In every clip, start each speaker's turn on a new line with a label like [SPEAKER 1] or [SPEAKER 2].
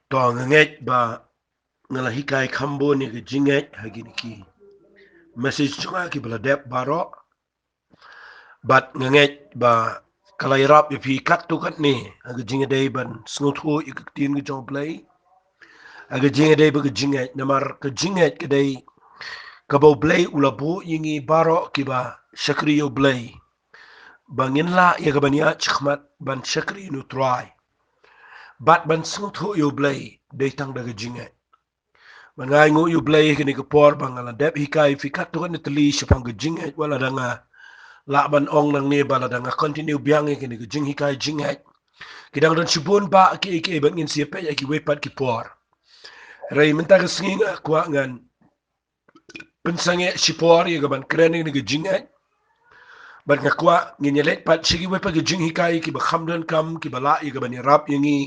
[SPEAKER 1] to nganget ba ngala hikai kambo ni ke jinget hagin ki message chunga ki bala dep baro bat nganget ba kalai rap pi kat tu kat ni aga jinga dei ban snuthu iktin gi jong play aga jinga dei ba ga jinget namar ka jinget ke dei ka bo play ulabu yingi baro ki ba shakri yo play bangin la ya ga ban ya chkhmat ban shakri nu try bat ban snuthu yo play dei tang daga jinget mangai ngu yu play kini ke por bangala dep hikai fikat tu kan tli shapang ke jinget wala danga la ban ong nang ne bala danga continue biang kini ke jing hikai jinget kidang don shibun ba ki ban ngin siapa ya ki wepat ki por rai menta ke singa kwa ngan pensange shipor ya ban kren ni ke jinget ban ka kwa ngin yelet pat shigi wepat ke jing hikai ki ba khamdan kam ki bala ya ban rap yangi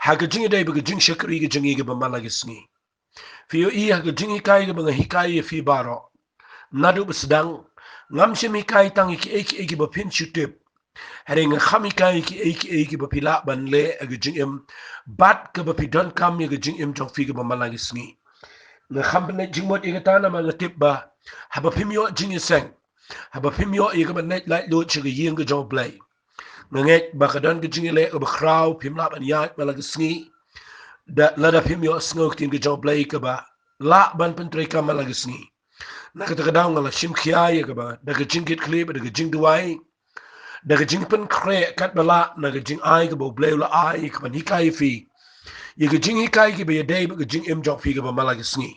[SPEAKER 1] ha ke jing dai ba ke jing shakri ke jingi ke ba malagi singi Fio iya ke jing hikai ke mga hikai fi baro. Nadu sedang ngam sim hikai tang iki ba pin chutip. Hari nga kham hikai iki ba pila ban le ke jing em bat ke ba pidon kam ke jing em jong fi ke ba malagi sngi. Nga kham ben jing mot ika tana ma nga tip ba haba pimyo jing seng. Haba pimyo ika ba net light load chige yeng ke jong play. Nga nget ba kadon ke jing le ke Bakhraw pimla ban yat malagi sngi. Da lada pimyo sngo tin ke jong play ke ba la ban pentrai ka malagi sngi na ka daw ngala shim khia ye ka ba da ka jing kit clip da ka jing duai da ka jing pen kre kat bala na ka jing ai ka bo blay la ai ka ban hikai fi ye ka jing hikai ki be day ba ka jing em jong fi ka ba malagi sngi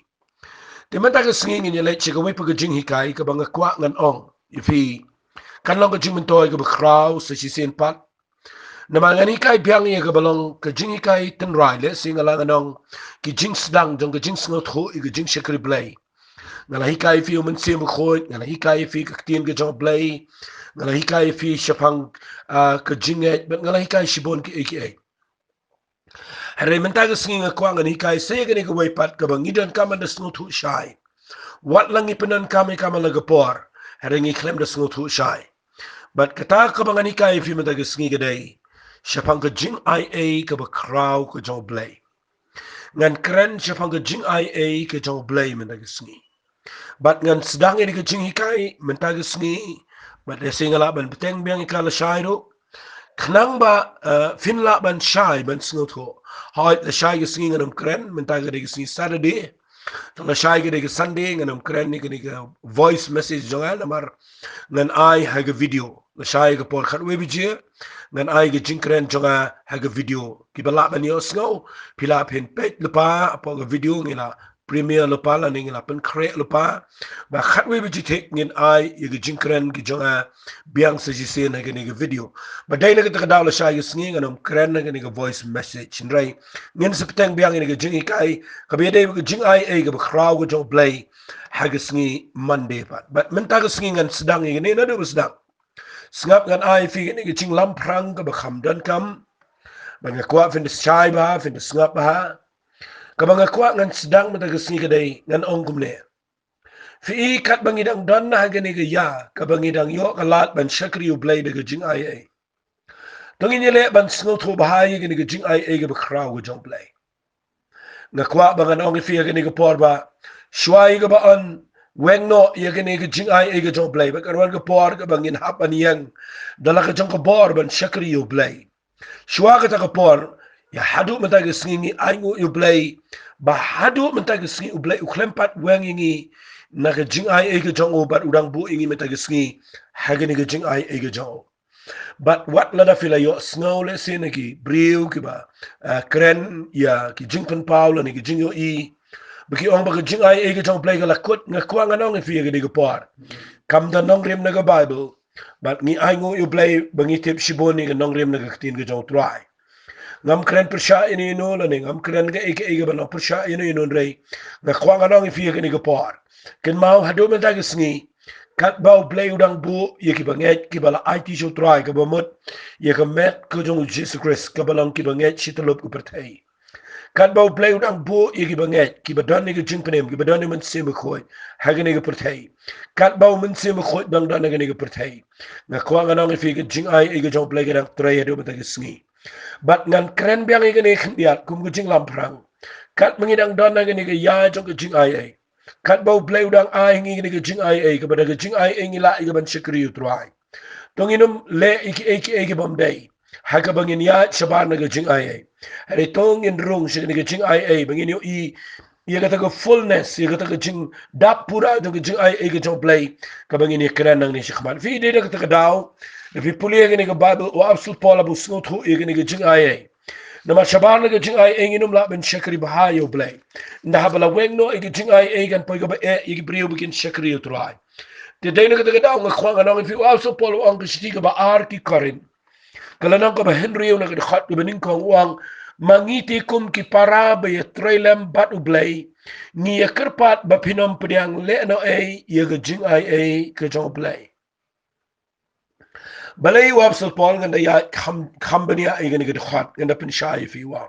[SPEAKER 1] te man ta ka sngi ngi le che ka we pa ka jing hikai ka ba nga kwa ngan ong ye fi kan long ka jing men toy ka ba kraw sa si sen pat na mga ni kai biang ye ka balong ka jing kai ten rai le sing ala nganong ki jing sedang jong ka jing sngot ho i ka jing shakri play ngala hikai fi men sim khoi ngala hikai fi ka tien ka jong play ngala hikai fi shapang ka jing et but ngala hikai shibon ki aka hare men ta ka sing ka kwang ni hikai se ka ni ka wai pat ka bang idan ka man da sngot ho shai wat lang ipenan kami ka malaga por hare ngi klem da sngot ho shai but kata ka bang ni kai fi men ta ka sing ka dai Siapang ka Jingaiei ka Bakhraw ka jong blay. Ngan keren siapang ka Jingaiei ka jong blay mentagisngi. Bat ngan sedang ini ka Jinghikai mentagisngi. Bat desing ala ban peteng biang ikala shayro. Knang ba finla ban shay ban sngot ho. Hoy la shay ka singi nganam keren mentagisngi Saturday. Tang la shay ka de Sunday nganam keren ni ka voice message jongal namar ngan ai ha ka video. La shay ka por khat we bijie ngan ai ge jingkren jonga ha ga video ki bala ban yo sngo pila pen pet lupa apo ga video ngila premier lupa la ngila pen kre lupa ba khatwe bi jite ngin ai ye ge jingkren ki jonga biang sa ji sen ha ga video ba dai na ga da la sha ye sngi nganom kren na ga voice message nrai ngin sa petang biang ni ga jingi kai ka be dai ga jing ai e ga Bakhraw ga jong play ha ga sngi monday but men ta ga sngi ngan sedang ni na do sedang Sngap ngan ai fi ni ching lam prang ka bakham dan kam banga kwa fin de chai ba fin de sngap ba ka banga kwa ngan sedang mata ka singi kadai ngan ong kumne fi i kat bangi dang dan na ga ni ga ya ka bangi dang yo ka lat ban shakri u blade ga jing ai ai dong ni le ban sngo tho ba hai ga ni ga jing ai ai ga Bakhraw ga jong play nga kwa banga ong fi ga ni ga por ba shwai ga ba an Weng no ia kene ke jing ai ke jong play ba karwan ke por ke bangin hap an yang dala ke jong ke por ban shakri you play shwa ke ta ke por ya hadu mata ke singi ai ngu you play ba hadu mata ke singi u play u klempat weng ingi na ke jing ai ke jong o bat udang bu ingi mata ke singi ha ke ni ke jing ai ke jong but what lada fila yo snow le sinagi briu ki ba kren ya ki jing pen paul ni ke jing yo i Bagi orang bagi jing ai ke jong play kala kut ngakuang anong fi ke de por. Kam da nong rim na Bible. But ni ai ngo you play bangi tip shiboni ke nong rim na tin ke jong try. Ngam kren persya ini no la ni ngam kren ke ba no persya ini no rei. Ngakuang anong fi ke de por. Ken mau hadu men ta ke sngi. Kat bau play udang bu ye ki banget ki bala IT show try ke bomot ye ke met ke jong Jesus Christ ke balang ki banget shitolop ku pertai. Kan bau play udang bu igi banget ki badan ni jing penem ki badan ni men se khoi ha ga ni ga perthai kan bau men se khoi dang dan ga ni ga perthai na kwa ga nang fi ga jing ai igi jong play ga dang trai do mata ga sngi Bat ngan keren biang igani kendiat kum kucing lamprang. Kat mengidang dana gani ke ya jong kucing ai. Kat bau play udang ai ngi gani kucing ai kepada kucing ai ngila igaban sekri utrai. Tonginum le iki bom day. Haka bangin ya sabar na kucing ai. Hari tongin rung sigani kucing ai bangin yo ia kata ke fullness, ia kata ke jing dapura tu ke jing ai ke jong play ka bangin ia keren nang ni sikman. Fi dia kata ke dau, fi pulia ke ni ke Bible wa absolute Paul abu snot hu ia ke ni ke jing ai. Nama sabar na ke jing ai nginum la ben shakri bahayo play. Nda habala weng no ke jing ai kan poi ka ba ia ke brio bikin shakri utrai. Dia dai na kata ke dau ngakwang anong fi wa absolute Paul ang ke siti ka ba ar ki karin. Kalau nang ka ba Henry na ka khat ka bening kong uang mangiti kum ki para ba ye trailem bat ublay ni ye kerpat ba pinom pediang le no ye ga jing ai ke jong play balay wapsal pol nganda ya company ai ga ni ga khat nganda pin shai fi wa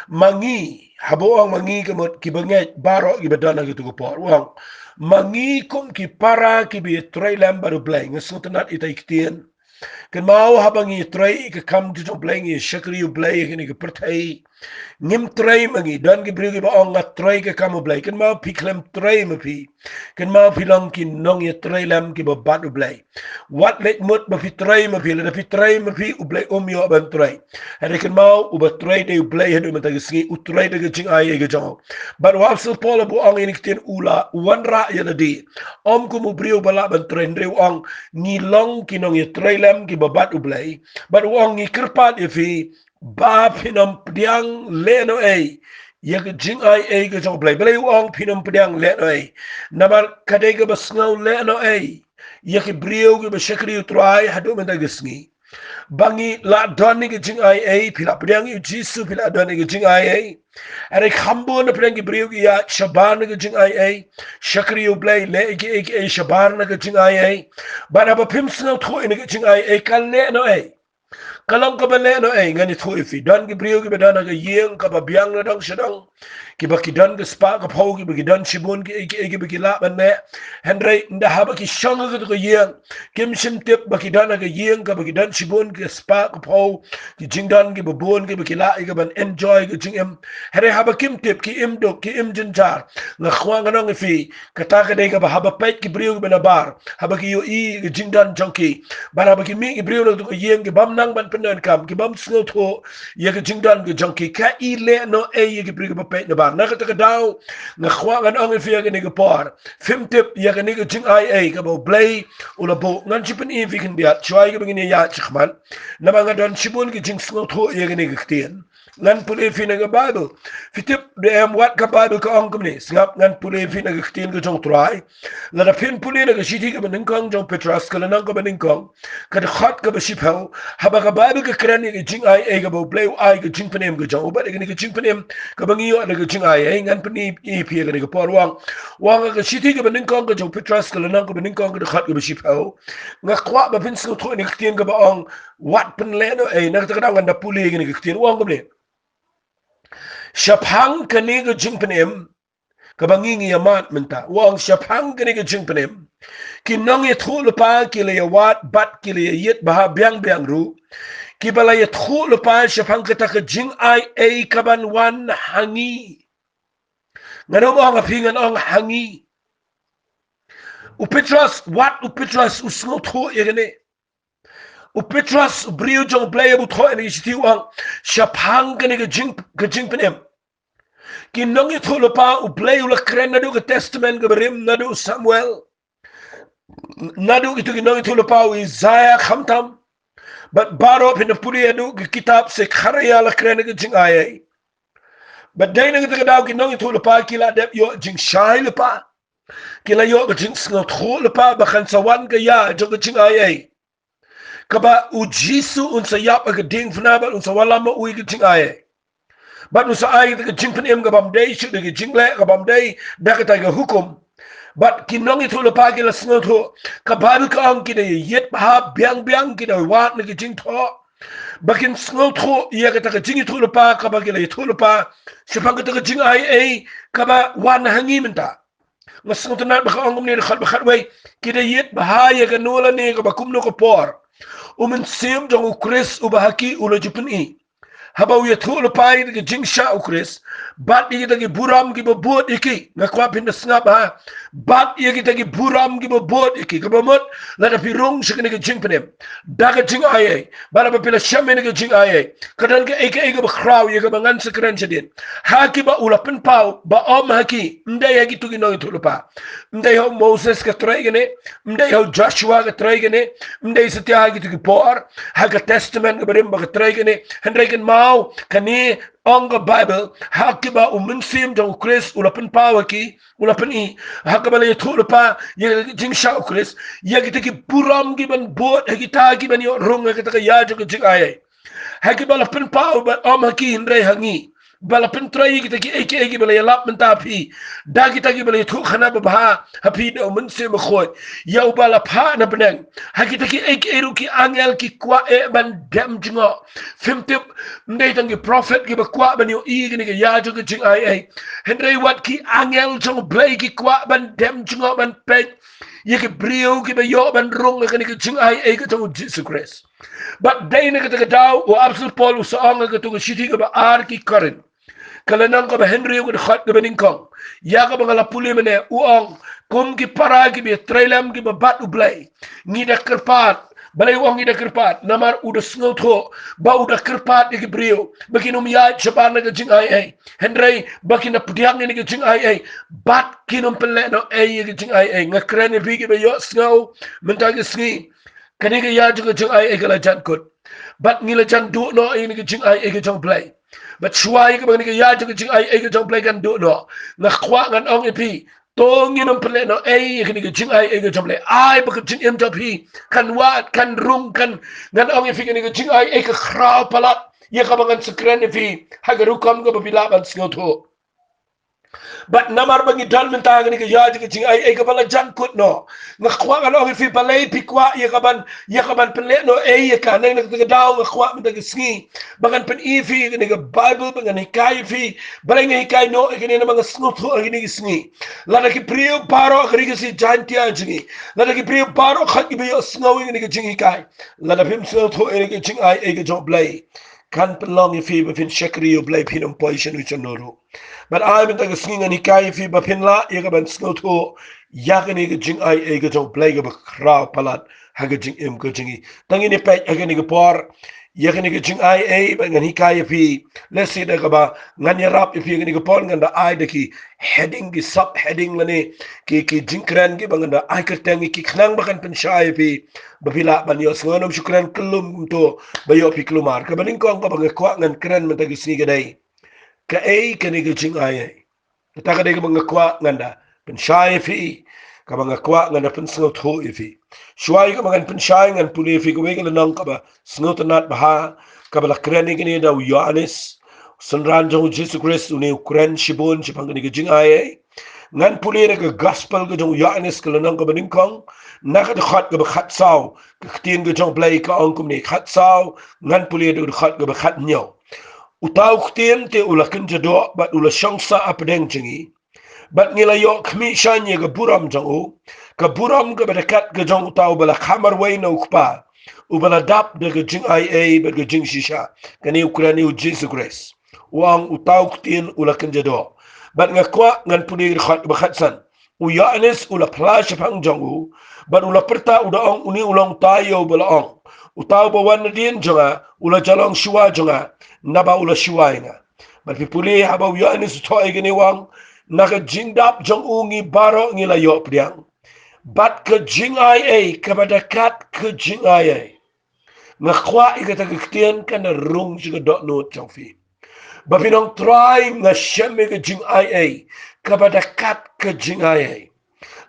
[SPEAKER 1] mangi habo ang mangi ka mot ki banget baro ki badana gitu ko por wang mangi kum ki para ki bi trailem bat ublay ngasutanat itaiktian kan mau habang i try ka kam tu jong play i shakri u play ni ka pertai ngim try mangi dan ki bri ki ba ong try ka kam u play kan mau piklem try ma pi kan mau pilang ki nong i try lam ki ba bat u play what let mut ba pi try ma pi la pi try ma pi u play yo ban try hari kan mau u ba try de u play hadu ma ta gi u try de jing ai ga jong but wa so pol bu ong ni tin ula wan ra ya di om ku mu bri u bala ban try ndre ong ni long ki nong i try lam ki babat ublay but wong ni kerpat ifi ba pinom pdiang leno ya ke jing ai ke jong play blay wong pinom pdiang leno namar kade ke basngau leno ya ke brio ke bashakri utrai hadu menda gisngi bangi la doni ke jing ai pila pdiang yu jisu pila doni ke jing ai are khambo na pdiang ke brio ke ya shaban ke jing ai shakri ublay le ke shaban ke jing ai bara ba pim sno tho in ke jing ai kan le no kalong ka bale no ngani tho ifi dan ki brio ki bedana ka yeng ka ba biang na dang sedang ki ba ki dan ka spa ka phau ki ba ki dan shibun ki ba ki la ban ne henry nda ha ba ki shong ka yeng kim sim tip ba ki dan ka yeng ka ba ki dan shibun ki spa ka phau ki jing dan ki ba bon ki ba ki la ki ban enjoy ki jing em henry ha ba kim tip ki im do ki im jin jar na khwa ngano ngi ka ta ka de ka ba ha ba pet ki brio ki na bar ha ba ki yo ki jing dan junkie ba ha ba ki mi ki brio na ka yeng ki bam nang ban penan kam ki bam snot ho ye ke jingdan ke junkie ka ile no ye ke bring ba pe na bar na ka ta daw na khwa ngan ang fi ke ne ke par fim tip ye ke ne ke jing ai ka bo play ula bo ngan chipen in fi kin dia chwai ke bingin ya chkhman na ma ngadon chibun ke jing snot ho ye ke ne ke tien ngan pule fi na ke bible fitip de am wat ka bible ka ang kumne singap ngan pule fi na ke tien ke jong trai la da pin pule na ke shiti ke ben kong jong petras ka na ka ben kong ka de khat ka ba shipel haba ka bible ka krani ke jing ai ka bo play ai ka jing penem ka jong ba de ke jing penem ka bangi yo na ke jing ai ngan peni e pi ke ke por wang ka shiti ke ben kong ka jong petras ka na ka ben kong ka de khat ka ba shipel nga kwa ba pin snot ho ni ke tien ka ba ang wat pen le no na ka da ngan da pule ke ne ke tien wang ka ne Shaphang kaniga jingpanem kabangingi yamat menta wang shaphang kaniga jingpanem kinong yethul pa kile yawat bat kile yet baha biang biang ru kibala yethul pa shaphang kata ka jing ai kaban wan hangi ngano mo ang apingan ang hangi upetras wat upetras usngot ho yene upetras brio jong play bu tho ni shiti wang shaphang kaniga jingpanem kinong itulo pa uplay ula kren na do ka testament ka berim na do Samuel na do ito kinong itulo pa Isaiah khamtam but baro pinapuli ado ka kitab se kharaya la kren ka jing ayay but day na kita daw kinong itulo pa kila dep yo jing shay le pa kila yo ka jing snot ho le pa bakan sawan ka ya jong ka jing ayay kaba ujisu unsa yap ka ding fnabal unsa wala mo uy ka jing ayay but nusa ay ka jingpen em ka bamday should ka jingle ka bamday dakata ka hukum but kinong ito la pa kila snot ho ka bible ka ang kina yet pa biang biang kina wat na ka jing tho bakin snot ho iya ka ta ka jing ito la pa ka ba kila ito la pa sipang ka ta ka jing ay ka ba wan hangi menta ngasnot na ba ka ang ni khat ba khat way kina yet ba ya ka nula ni ka ba kumno ka por sim jong ukris ubahaki ulo jupuni. Habau ya tu lepai ke jingsha ukris bat ye kita ki buram ki bobot iki ngakwa pin snap ha bat ye kita ki buram ki bobot iki ke bomot la da pirung sekene ke jing penem daga jing aye bala ba pila shamen ke jing aye kadan ke eke Bakhraw ye ke bangan sekren sedin haki ba ula pen pau ba om haki ndai haki tu ki no tu lepa ndai ho Moses ke traigene ndai ho Joshua ke traigene ndai setia haki tu ki por ha ke testament ke berim ba ke traigene hendreken mau kani onga Bible hakiba sim jong Chris ulapan pawaki ulapan I hakaba le thurpa ye jingsha Chris ye kitaki puram giban bot hagita giban yo rong kitaka ya jong jing aye hakiba lapan paw ba amaki hindre hangi bala pentrai kita ki eke bala yalap mentapi da kita ki bala thu khana ba hapi do mun se mo khoi ya bala pha na benang ha kita ki eke ru ki angel ki kwa e ban dem jingo fimtip ndai tang ki prophet ki ba kwa ban yo I ki ni ya jo ki jing ai hendrai wat ki angel jong blai ki kwa ban dem jingo ban pe ye ki brio ki ba yo ban rong ki ni ki jing ai ki to Jesus Christ but dai na ka daw o absolute Paul sa anga ka to shiti ka ba ar ki karin kalanang ka ba Henry ko khat ka baning kong ya ka bangala puli mene uong kum ki para ki be trailam ki ba bat ublay ni da kerpat balay uong ni da kerpat namar uda sngot ho ba uda kerpat ki brio bakinum ya chabar na ka jing ai Henry bakina pudiang ni ka jing ai bat kinum pele no ai ki jing ai ngakren bi ki ba yo sngo mentagi sngi kaniga ya juga jing ai kala jan kut bat ngila jan du no ini ke jing ai ke jong play but shuai ke bani ke ya juga jing ai ke jong play kan du no na khwa ngan ong epi to nginum pele no ai ke ni ke jing ai ke jong play ai ba ke jing em jong pi kan wat kan rung kan ngan ong epi ke ni ke jing ai ke khra palat ye ka bangan sekren epi hagaru kam ko babila ban sngoto but namar bangi dal mentang ni ke ya ke jing ai ke bala jan kut no ngakwa kan ong fi balai pikwa ye kaban pele no ye ka nang ke daw ngakwa mentang sngi bangan pen fi ni ke Bible bangan kai fi balai ngai kai no ke ni mga sngut ho ni sngi la ke prio paro ke ke si jantia jingi la ke prio paro khat ke yo sngowi ni ke jingi kai la pim so tho ni ke jing ai ke job blai kan pelong fi befin shakri yo blai pinum poison uchonoro but I been taking singing and kai fi ba pin la ye ka ban snot ho ya ka ni ke jing ai e ke jong play ke Bakhraw palat ha ke jing em ke jingi tangi ni pe ha ke ni ke por ye ka ni ke jing ai e ba ngani kai fi let's see da ka ba ngani rap fi ke ni ke por nganda ai de ki heading ki sub heading lane ki jing kran ki ba nganda ai ka tangi ki khnang ba kan pen shai fi ba pila ban yo sngonum shukran kulum to ba yo fi klumar ka baning ko ba kwa ngan kran men ta ki sni ke dai ka ka ni jing ai ta ka de mga kwa nganda pen shai fi ka mga kwa nganda pen sngot ho fi shwai ka mga pen shai ngan puli fi ko wegel nang ka ba sngot nat ba ka ba krani ni da Yohanes sunran jong Jesus Christ uni Ukraine shibon shipang ni jing ai ngan puli ka gospel ka jong Yohanes ka nang ka baning kong na ka khat ka ba khat saw ka tin ka jong play ka ong kum ni khat saw ngan puli ka khat ka ba khat nyo utaw ktin te ulakin jado bat ula shangsa apdeng jingi bat ngila yo khmi shanye ga buram jangu ka buram ga badakat ga jong utaw bala khamar way no kpa ubala dap de ga jing ai bat ga jing shisha kani ukrani u Jesus Christ wang utaw ktin ulakin jado bat ngakwa ngan puni khat bakhatsan u Yohanes ula flash phang jangu bat ula perta uda ong uni ulang tayo bala ong utaw bawan din jonga ula jalong shwa jonga naba ula shiwainga but pipuli haba Yohanes to igini wang naka jingdap jong ungi baro ngila yo priang bat ke jing ai ka badakat ke jing ai ngakwa igata kitian kana rung jiga dot no changfi ba pinong try nga sheme ke jing ai ka badakat ke jing ai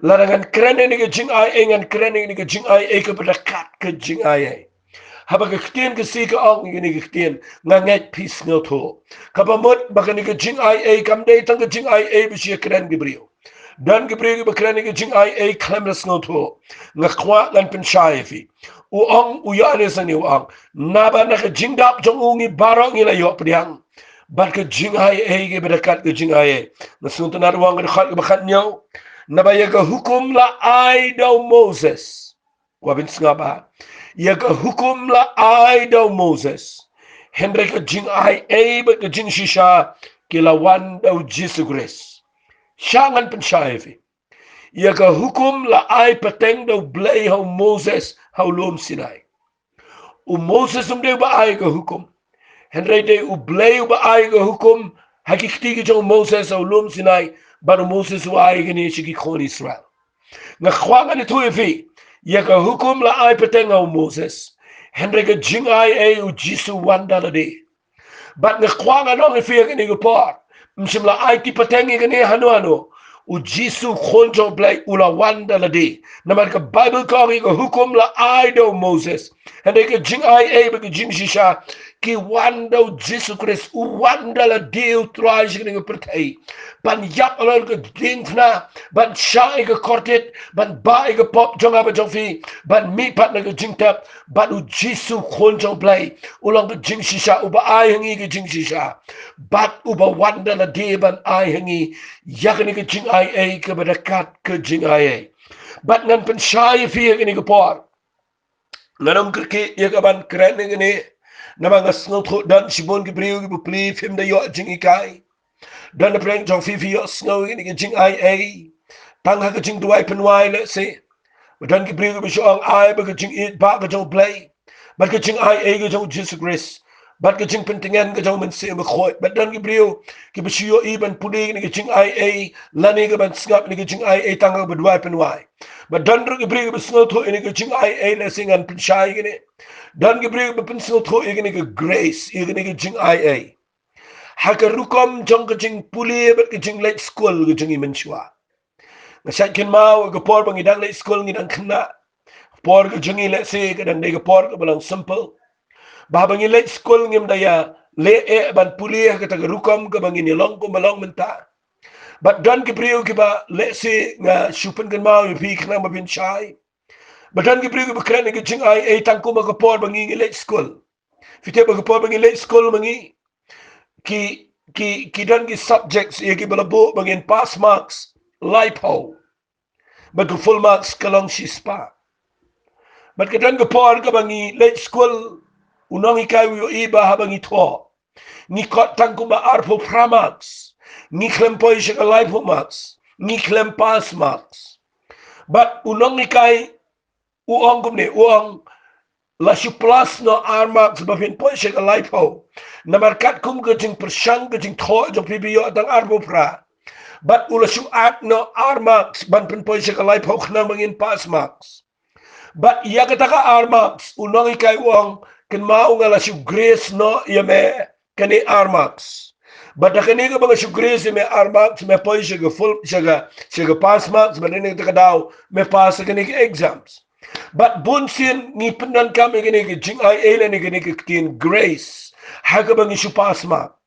[SPEAKER 1] larangan krene ni ke jing ai ngan krene ni ke jing ai ka badakat ke jing ai haba kektian ke si ka ong ni kektian nga ngat peace no to kabamot bakani ke jing ai kam dei tang ke jing ai bi shi kran gibriyo dan gibriyo ba kran ke jing ai klamras no to nga kwa lan pen shai fi u ong u ya ne sani u ong na ba na ke jing dap jong ungi barong ila yo priang bat ke jing ai ke berakat ke jing ai na sunta na wang ke khat ke khat nyo na ba ya ke hukum la ai do Moses wa bin snga ba ya ka hukum la ai daw Moses Henry ka Jingaiei ba ka jing shisha kilawan daw Jesus Christ syangan pensyaefi ya ka hukum la ai pateng daw blay how Moses how lom Sinai Moses daw ba ai ka hukum Henry day blay ba ai ka hukum hakikti ka Moses how lom Sinai ba Moses wa ai gani shiki khon Israel nga khwangan ito efi ya ka hukum la ai pateng how Moses Henry ka Jingaiei jisu wanda la de But nga kwanga no ngi fiya ni gupar. Msimla ai ti patengi gani hano. U Jisu khonjo blai ula wanda la di. Naman ka Bible ka ngi hukum la ai do Moses. Hande ka Jingaiei ba ka jing shisha ki wanda u Jisu Christ u wanda la di u traj ngi pertai. Ban yap ala ka dingna ban shai ka kortet ban bai ka pop jonga ba jongfi ban mi pat na ka jingtap ban u Jisu khonjo blai ulang ka jing shisha u ba ai hangi ka jing shisha bat u ba wanda la di ban ai hangi yakni ka Jingaiei ka berakat ka Jingaiei bat ngan pensyai fi ni ka por nanam kerke ya ka ban keren ni nama ngasngo tho dan sibon ki priu ki pli fim da yo Jingaiei dan na preng jong fi yo snow ni ka Jingaiei tang ha ka jing duai penwai le se dan ki priu ki shong ai ba ka jing it ba ka jong play ba ka Jingaiei ka jong Jesus Christ Bat ka jing pentingan ka jong mense ma khoi bat dan ki brio ki bisiyo iban pudi ni ka Jingaiei lani ka ban skap ni ka Jingaiei tanga bedwai penwai bat dan ki brio ka snow tho ni ka Jingaiei le singan pensyai ni dan ki brio ka pensno tho ni ka grace ni ka Jingaiei haka rukom jong ka jing puli bat ka jing late school ka jing imenshwa ngasat kin mau ka por bang idang late school ngidang khna por ka jing le se ka dan ka por ka balang simple Bahabang late school ngim daya le ban puli ka taga rukom ka bangin long ko malong menta. But dan ki priyo ki ba le si nga shupen kan mau pi kana mabin shai. But dan ki priyo ki ba kran ka Jingaiei tangko magapor bangin late school. Fite magapor bangin late school mangi ki dan ki subjects ye ki balabo bangin pass marks lipo. But ki full marks kalong shispa. But ka dan ka por ka bangin late school unong ikaw yo iba habang ito. Ni kot tangko ba arpo pramax. Ni klempoy siya ka life max. Ni klempas max. But unong ikay uong kumni uong lasyo plus no armax bafin po siya ka life ho. Namarkat kum gajing persyang gajing to jong pibiyo atang arpo pra. But ulasyo at no armax banpin po siya ka life ho kna mangin pas max. But iya kata ka armax unong ikay uong kan mau ngala si grace no yame kani armax bada kani ka bang si grace me armax me poi siya full siya pass marks bada ni ka daw me pass kani exams but bunsin ni penan kami kani Jingaiei ni kani kin grace ha ka bang si pass mark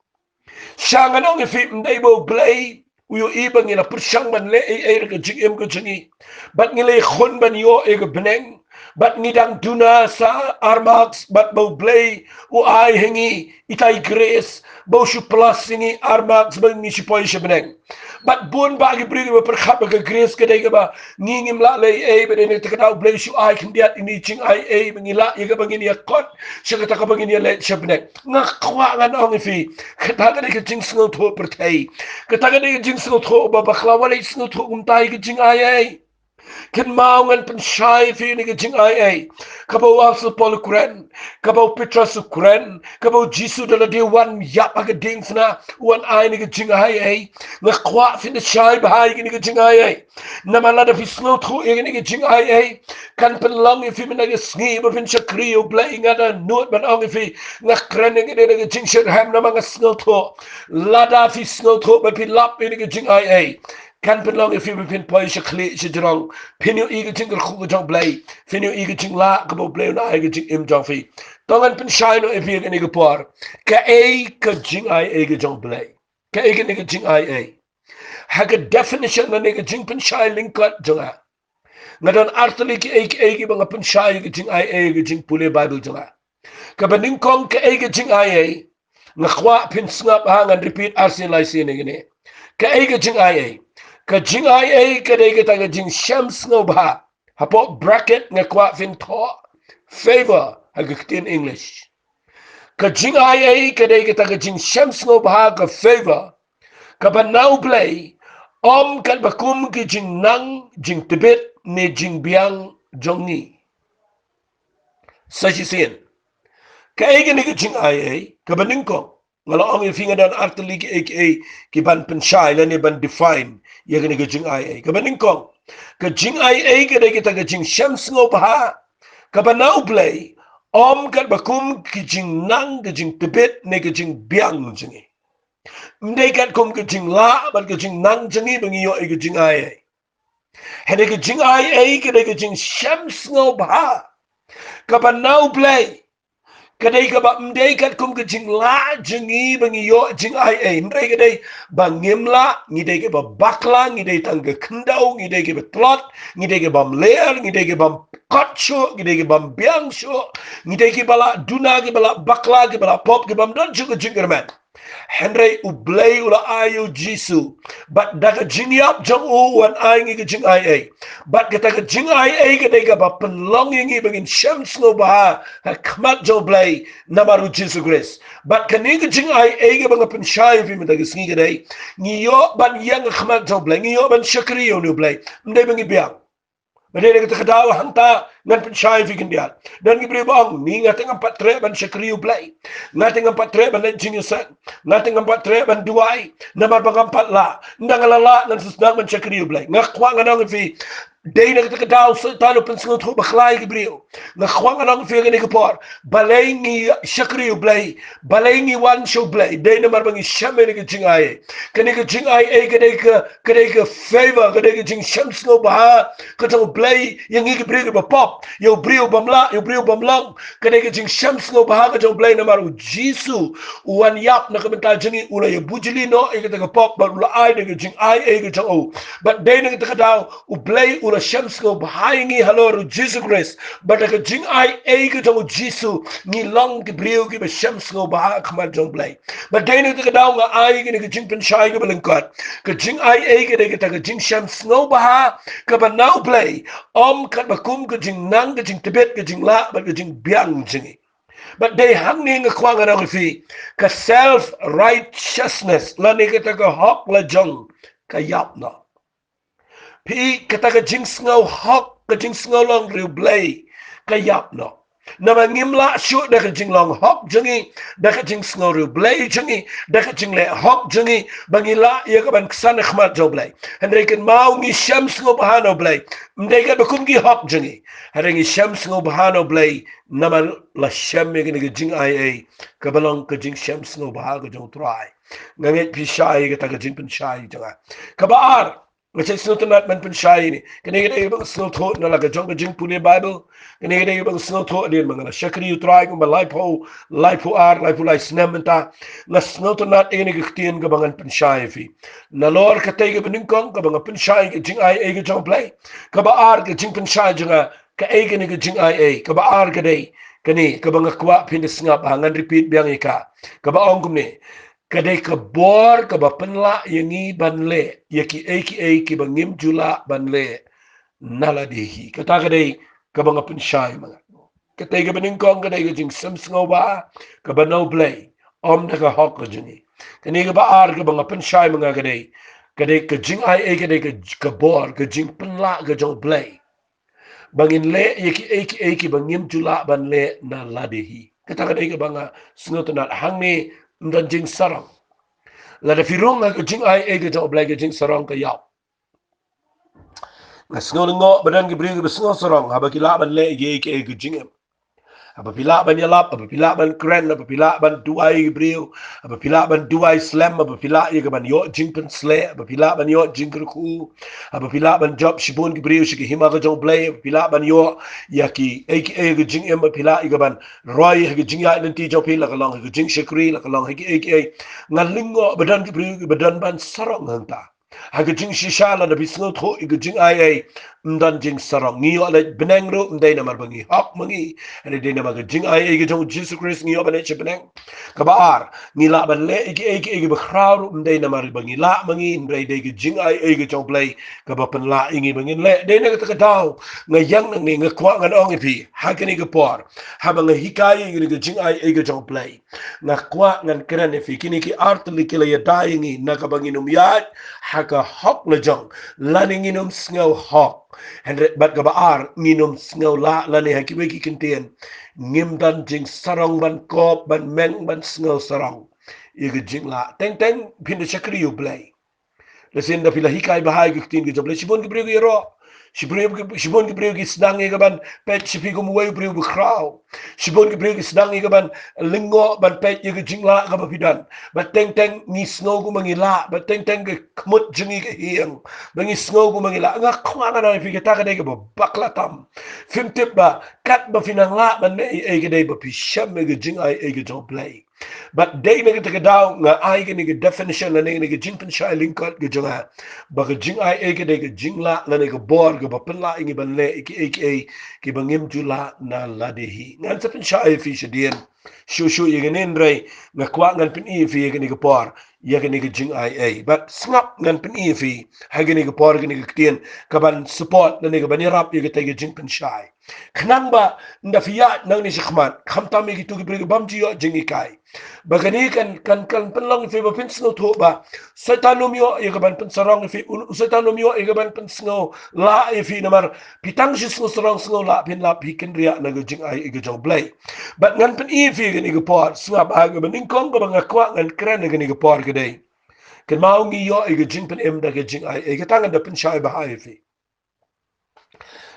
[SPEAKER 1] siya nga nong ifit mday bo play uyo ibang ina persyang man le ka jingim ko jingi but ngilay khon ban yo ka beneng Bat ngidang duna sa armax bat bau blay u ai hengi itai grace bau shu plus hengi armax bang ni sipoy beneng bat bun bagi beri ba perkhap ka grace ka dai ba ngingim la lay ba ni takadaw blay shu ai kendiat ini Jingaiei mangila ya ka bangin ya kot siya ka bangin ya le beneng nga kwa nga ong fi kataga ni ka jing sngo tho pertai kataga ni ka jing sngo tho ba Bakhraw wala sngo tho umtai ka Jingaiei Kan mau ngan pensyai fi ni ka Jingaiei kabau asu polukren kabau Petra sukren kabau Jisu dala dia wan yap aga ding fna wan ai ni ka Jingaiei nga kwa fi ni syai bahai ni ka Jingaiei namala da fi snow tho ni ka Jingaiei kan penlong fi mina ka sngi ba fin shakrio blai ngada not ban ong fi nga kren ni ka Jingshir ham na mga snow tho lada fi snow tho ba fi lap ni ka Jingaiei kan penlong if you pin poi se kli se drong pinyo ige ting khu jong blai pinyo ige ting la ko blai na ige ting im jong fi tongan pen shine if you ni ge por ka ka Jingaiei ge jong blai ka ge ni ge Jingaiei ha ge definition na ni ge jing pen shine link kat jonga ngadon artli ki ge bang pen shine ge Jingaiei ge jing pule Bible jonga ka baning kong ka ge Jingaiei nga khwa pin snap ha ngan repeat arsin lai sin ni ka ge Jingaiei ka Jingaiei ka dai ka jing shams no ba hapo bracket nga kwa fin to favor hagaktin English. Ka Jingaiei kadai kita ka jing shams ngo baha ka favor. Ka banau play om kat bakum ki jing nang jing tibet ne jing biang jongi. Sajisin. Ka ege ni ka Jingaiei ka baningko. Ngalo ang yung finga dan artili ki aka ki ban pensyai la ne ban define ya ni ka Jingaiei. Ka baningko. Ka Jingaiei kadai kita ka jing shams ngo baha. Ka banau play om kat bakum ki jing nang ki jing tibet ne ki jing biang jongi. Mdei kat kum ke jing la ban ke jing nang jangi bangi yo ke jing ai. Hene ke jing ai ke de ke jing shams ngo ba. Ka ban now play. Ka dei ka ba mdei kat kum ke jing la jangi bangi yo jing ai. Mdei ke dei bang ngimla ngi dei ke ba bakla ngi dei tang ke kendau ngi dei ke ba tlot ngi dei ke bam leer ngi dei ke bam kotcho ngi dei ke bam biang sho ngi dei ke bala duna ke bala bakla ke bala pop ke bam dan chu ke jing kerman. Henry ublay ula ayu Jisu, but daga jingyap jang u wan ay ngi jing ai. But kita ka jing ai ka dega ba penlong ngi bagin shams no ba ha kmat jo blay namaru Jisu Christ. But kani ka jing ai ka bang pen shay fi mata ngi ka dai ngi yo ban yang kmat jo blay ngi yo ban shakri yo no blay mdai bangi biang. Madai kita kadawa hanta nan pensai fikin dia. Dan gibri bang ni ngating empat tre ban syakriu play. Ngating empat tre ban jingusan. Ngating empat tre ban duai. Namar bang empat la. Ndang lala nan susnang ban syakriu play. Ngakwa nganong fi day na kita kadaw sa talo pensingot ho bakhlay gibriu. Ngakwa nganong fi ngani kapor. Balay ngi syakriu play. Balay ngi wan show play. Day na mar bang isyame ni Jingaiei. Kani ka Jingaiei kadai ka favor kadai ka jing shams no baha. Katong play yang ngi gibriu ba pop. Yo brio bamlang kadai ke jing shams ngo bahaga jong blay na maru Jisu uwan yap na kamenta jingi ula yo bujili no e ka pop ba ula ai de jing ai e ka jong o but day na ka daw u blay ula shams ngo bahaingi haloru Jisu Christ but ka jing ai e ka jong Jisu ni long ke brio ke ba shams ngo bahaga khamar jong blay but day na ka daw nga ai ke jing pen shai ka balangkat ka jing ai e ka jing shams ngo baha ka ba now blay kat bakum ka jing nang ke jing tibet ke jing la ba ke jing biang jingi but they hang ni nga kwang ana fi ka self righteousness la ni ka ka hok la jong ka yap na pi ka ka jing sngo hok ka jing sngo long ri blay ka yap na na mangim la shu da ka jing long hok jingi da ka jing sngo ri blay jingi da ka jing le hok jingi bangila ya ka ban ksan khmat jo blay henry ken mau ngi shams ngo bahano blay mdai ka bakum gi hok jingi henry shams ngo bahano blay namal la sham me ngi jing ai ka balong ka jing shams ngo baha ka jong try nganget pi shai ka jing pen shai janga ka baar macam snot nat man pen shai ni kene gede bang snot ho na la ka jong ka jing pune bible kene gede bang snot ho din mangala shakri utrai ko life ho life lai snamenta na snot nat ene ka tien ka bangan pen shai fi na lor ka tay ka bening kong ka bang pen shai ka jing ai ka jong play ka baar ka jing pen shai janga ka ai ka ni ka jing ai ka baar ka dei kani ka bang kwa pin ngap hangan repeat biang ika ka ba ong kumni kadai ka bor ka ba penla yangi banle yaki ki bangim jula banle naladehi kata kadai ka bang pen shai mga katay ka bening kong kadai ka jing sams ngo ba ka ba no play om na ka hok ka jingi kani ka baar ka bang pen shai mga kadai ka jing ai kadai ka bor ka jing penla ka jong play bangin le yaki ki bangim jula banle naladehi kata kadai ka banga snot nat hangni ndan jing sarang la da firung ka jing ai ka jong blai ka jing sarang ka yaw na snol ngo badan ki bring ka snol sarang habakila ban le ka jing apabila ban yalap apabila ban kren apabila ban duai brio apabila ban duai slam apabila ye ban yo jingpen sle apabila ban yo jingku apabila ban job shibun brio shi hima ga jong play apabila ban yo yaki aka jing em apabila ye ban roy ga jing ya nanti jong pila kalong ga jing shakri la kalong aka ngalingo badan brio badan ban sarong hanta haga jing shishala na bisno tho iga jing ai mdan jing sarong ngi ala beneng ro mdai na marbangi hak mangi ane de na maga jing ai iga jong Jesus Christ ngi obane che beneng ka baar ngi la ban le igi Bakhraw ro mdai na marbangi la mangi mdai de iga jing ai iga jong play ka ba pen la ingi bangi le de na ka daw nga yang nang ni nga kwa nga ong ipi haga ni ga por haba nga hikai iga jing ai iga jong play nga kwa ngan kran ifi kini ki art likila ya dying na ka bangi num ya haka hok na jong lani nginum sngaw hok henre bat ka baar nginum sngaw la lani haki weki kintien ngim dan jing sarong ban kop ban meng ban sngaw sarong iga jing la teng teng pinda chakri yu blay lesin da pila hikai bahai giktin gi joble sibon gi brego yero sibon gi brego sedang gi ban pet sipi gum way brego Bakhraw sibon gi brego sedang gi ban lingo ban pet gi jingla ga bapidan bat teng teng ni snow gu mangila bat teng teng gi kmut jingi gi hiang bangi snow gu mangila nga khwana na fi ta ga de ga bakla tam fim tip ba kat ba finang la ban ne e ga de ba pi sham gi jingai e gi joble but day na kita daw nga ay ga ni definition na ni jing pen shai linkot ga jonga ba ga jing ay ga de ga jing la na ni ga bor ga ba pen la ingi ban le ki bangim jula na la de hi ngan sa pen shai fi shadien shu ye ga nen rai nga kwa ngan pen i fi ga ni ga por ye ga ni ga jing ay but snap ngan pen i fi ha ga ni ga por ga ni ga ktien ka ban support na ni ga ban rap ye ga te ga jing pen shai khnang ba nda fiya nang ni shkhman khamta me gi tu gi bri bam ji yo jingi kai bagani kan penlong fi ba pin snow tho ba setanum yo e ga ban pen sarong fi setanum yo e ga ban pen snow la e fi namar pitang shi snow sarong snow la pin la pi ken ria na ga jing ai e ga jong blai but ngan pen e fi ga ni ga por swa ba ga ban kong ga ban kwa ngan kran ga ni ga por ga dei ken ma ngi yo e ga jing pen em da ga jing ai e ga tang da pen shai ba hai fi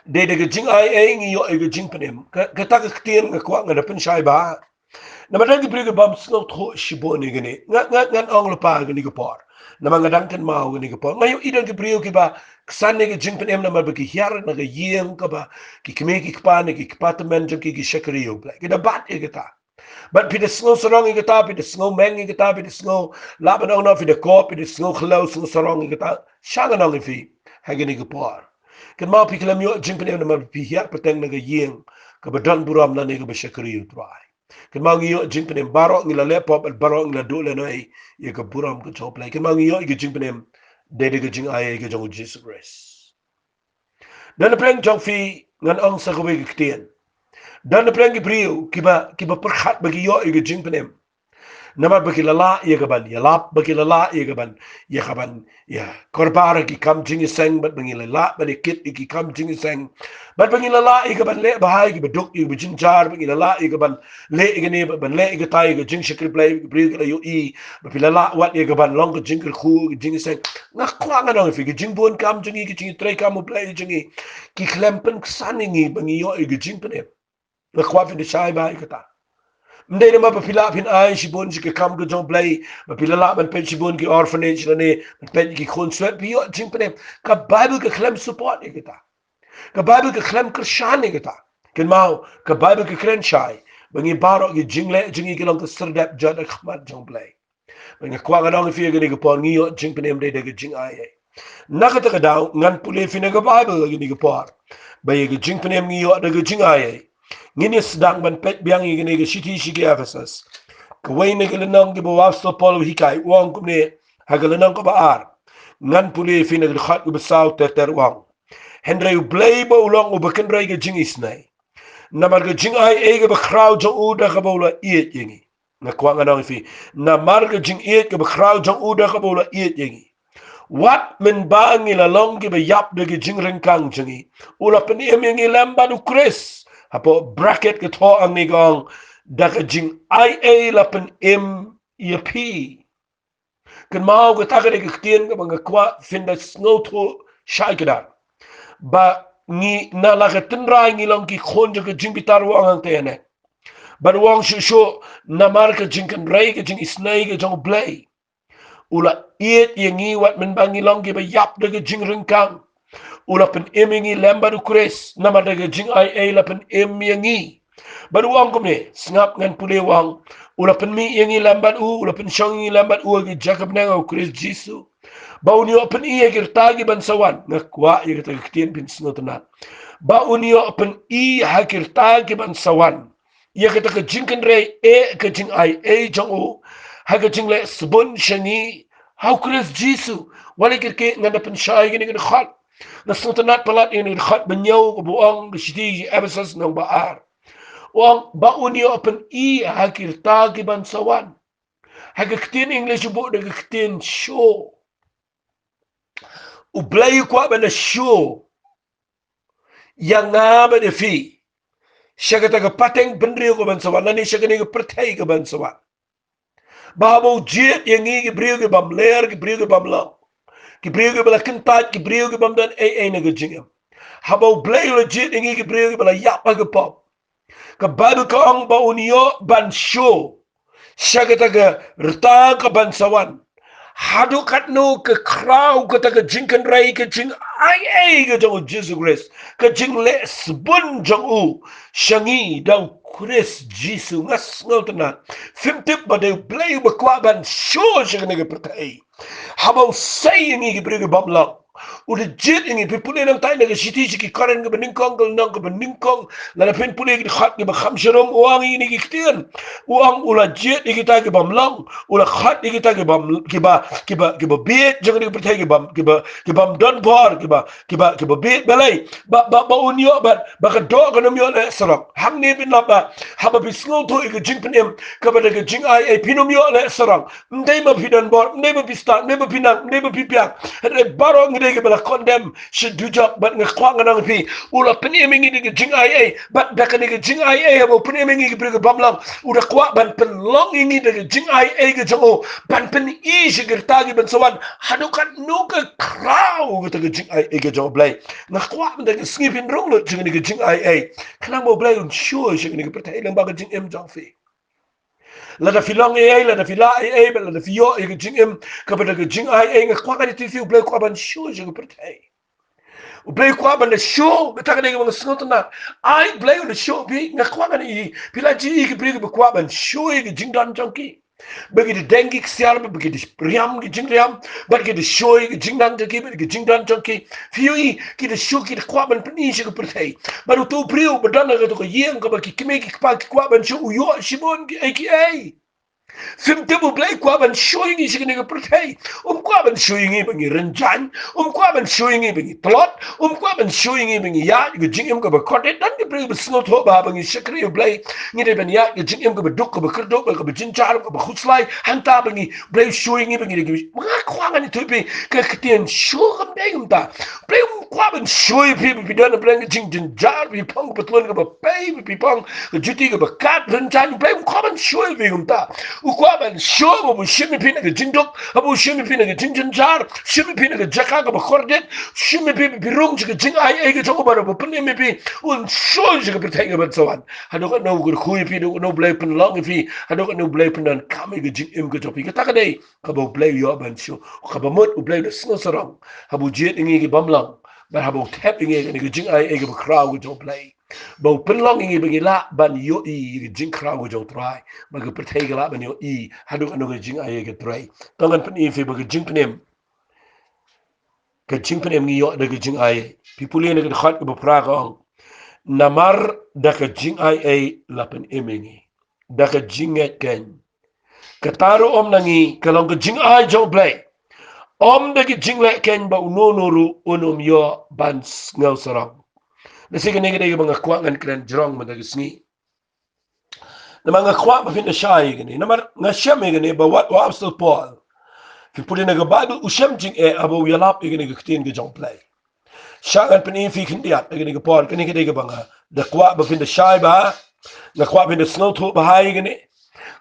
[SPEAKER 1] de ga jing ai e ngi yo e ga jing pen em ka ta ga ktien ga kwa ngan da pen shai ba na madang gibriga bam snow tho shibo ni gani ngan ong la pa gani gapor na mga dangkan mau gani gapor ngayo idang gibriyo ki ba ksan ni jing pen em na mabaki hiar na ga yeng ka ba ki kime ki kpa ni ki kpa ta men ki shakriyo bla ki da bat e gata but pida snow sarong e gata pida snow meng e gata pida snow laban ong na pida ko pida snow khlo snow sarong e gata shangan ong fi ha gani gapor kan mau pi klam yo jing pen em na mabaki hiar pateng na ga yeng ka ba dan buram na ni ga ba shakriyo trai kan mau ngiyo jing penem barok ngila lepop al barok ngila dole no ai ye ka buram ka chop lai kan mau ngiyo ge jing penem de de ge jing ai ge jong Jesus Christ dan preng jong fi ngan ong sa ko ge ktien dan preng ge brio kiba perkhat bagi yo ge jing penem namar bagi lala ye gaban ya lap bagi lala ye gaban ya gaban ya korbar ki kam jing seng bat bagi lala bat kit ki kam jing seng bat bagi lala ye gaban le bahai ki beduk ye bijin jar bagi lala ye gaban le ge ne ban le ge tai ge jing shikri play bri ge yo i bagi lala wat ye gaban long ge jing khu jing seng na kwa nga no fi ge jing bon kam jing ki jing tre kam play jing ki klempen saningi bagi yo ge jing pene na kwa fi de shai bai kata mdai nama papila pin ai shibon ji ke kam go jong play papila la ban pen shibon ki orphanage na ne pen ki khon swet bi yo jing pen ka bible ke klem support e kita ka bible ke klem krishan e kita ken mau ka bible ke kren shai bangi baro ki jingle jingi ki long ka serdap jad khmat jong play bangi kwa ga dong fi ge ni ko pon ngi yo jing pen mdai de ge jing ai na ka ta ka daw ngan pule fi ne ga bible ge ni ko por ba ye ge jing pen ngi yo de ge jing ai ngini sedang ban pet biang i gini shiti shiki Ephesus kawai ne galanang gi bawas to polo hikai wong kumne hagalanang ko baar ngan puli fi ne khat gu basaw ter wong henry blay bo long u baken ray ge jing isnai namar ge jing ai e ge Bakhraw jong u da gabola iet yingi na kwa nganong fi namar ge jing iet ge Bakhraw jong u da gabola iet yingi wat men bangi la long ge be yap de ge jing renkang jingi ula pen emingi lamba du kris apo bracket ke tho ang ni gong daga jing ia lapen m e p kan mau ke tagare ke tien ke bang kwa finda snow tho shai kedar ba ni na la ke tenrai ni long ki khon je ke jing bitar wang ang tene ba wang shu na mar ke jing kan rai ke jing isnai ke jong play ula iet yengi wat men bangi long ke ba yap de ke jing ringkang ula pen emingi lembaru kres nama daga jing ia la pen emingi baru wang kumne sngap ngan pule wang ula penmi yang lambat ula pensyong yang lambat gi jakab nang Chris Jisu bau ni open i gir tagi ban sawan ngakwa i kita kitien bin snotna bau ni open i hakir tagi ban sawan ya kita ke jinken re ke jing ai jong u ha ke jing le sbon shangi how Chris Jisu wala kir ke ngada pensyai gini khat na snotna palat ini khat benyau ko buang gishti abasas nang baar wang bau ni open i hakir tagi ban sawan ha ke kitien English bu de kitien show ublay kwa ba na show yang ngaba de fi shaga ta pateng benri ko ban sawan nani shaga ni pertai ko ban sawan babo jet yang ngi brio ke bam ler ke brio ke bam la ke brio ke bala kentat ke brio ke bam dan na ke jingam habo blay lo jet yang ngi brio ke bala yak pa ke pop ke babu ka ang ba unio ban show shaga ta rta ka ban sawan hadu kat no ke kraw ke ta ke jingkan rai ke jing ai ke jong Jesus Christ ke jing le sbun jong u shangi dau Chris Jesus ngas ngotna fimtip ba de play ba kwa ban show shang ne ke pertai habau say ngi ke brige babla udah jet ini pipule nang tay naga siti ki karen ke beningkong ke nang ke beningkong la pen pule ki khat ke kham sharom uang ini ki ktian uang ula jet ki ta ke bamlang ula khat ki ta ke bam ki ba bet jangan ke pertai ke bam don bor ke ba bet balai ba unyo ba ka do ka nom yo le sarok hang ne bin la ba ha ba bisngo to ke jing penem ka ba ke jing ai pinom yo le sarok ndai ma pidan bor ndai ma pista ndai ma pinang ndai ma pipiak re baro ngide ke bala condemn shidujak bat ngakwang nang pi ula penemingi ke jing ai bat da ke jing ai abo penemingi ke bre bamlang udah kwa ban penlong ini de jing ai ke jango ban pen i shigirtagi ban sawan hadukan no ke kraw ke jing ai ke jango blai ngakwa ban de skipin rong lo jing ke jing ai kana mo blai un sure shig ke pertai lang ba ke jing em jang fi la da filong la da fila la da fio ke jing em ka ba ke jing ai ngakwa ka ti fi blai kwa ban sure shig pertai blai kwa ban de show ta ka de bang snot na ai blai on show bi ngakwa ka ni pila ji ke blai kwa ban show ke jing dan jang ki bagi di dengi siar bagi di riam ki jing riam bagi di shoy ki jing dan ki bagi jing dan ki fiui ki di show ki kwa ban peni shi ko pertai baru tu priu badana ka to ko yeng ka bagi kimi ki pa ki kwa ban show yo shimon ki ai Fim tibu blai kwa ban showing is gonna go protect. Kwa ban showing i bangi renjan. Kwa ban showing i bangi plot. Kwa ban showing i bangi ya. You jing im ko ba kote. Dan ki bring snot ho ba bangi shakri blai. Ngide ban ya. You jing im ko ba duk ko ba kerdo ko ba jinchar ko ba khuslai. Hanta bangi blai showing i bangi gi. Mga kwa ngani tupi ka ketien show kam dai um ta. Blai kwa ban show i people bi dan blai jing jinjar bi pang patlon ko ba pay bi pang juti ko ba kat renjan blai kwa ban show i bi um ta. Ukwa ban show mo shimi pina ke jindok abu shimi pina ke jinjar shimi pina ke jaka ke bakordet shimi pi birung ke jing ai ke choko bara bo pne me pi un show ke pertai ke batsawan hado ka no gur khui pi no blai pin long fi hado ka no blai pin dan kame ke jing im ke topi ke takade ka bo blai yo ban show ka ba mot u blai de sno sarang abu jet ngi ke bamlang ba habo tap ngi ke jing ai ke Bakhraw ke jo blai bau penlong ingi bagi la ban yo i jing kraw go jong try bagi pertai la ban yo i hadu anu ke jing ai ke try tangan pen i fi bagi jing penem ngi yo de ke jing ai pipuli ne ke khat ke bapra ko namar da ke jing ai la pen emengi da ke jing ken kataro om nangi kalong ke jing ai jong play om de ke jing le ken ba unonoru unom yo ban ngau sarang nasi kene kene mga kwa ngan kren jrong mga gisni na mga kwa ma fin na shay kene na nga shem kene ba wat wa abstal paul fi puli na gabadu ushem jing abo yalap kene gktin ge jong play shangan pin fi kindiat kene ge paul kene kene ge banga da kwa ba fin na shay ba na kwa fin na snow to ba hay kene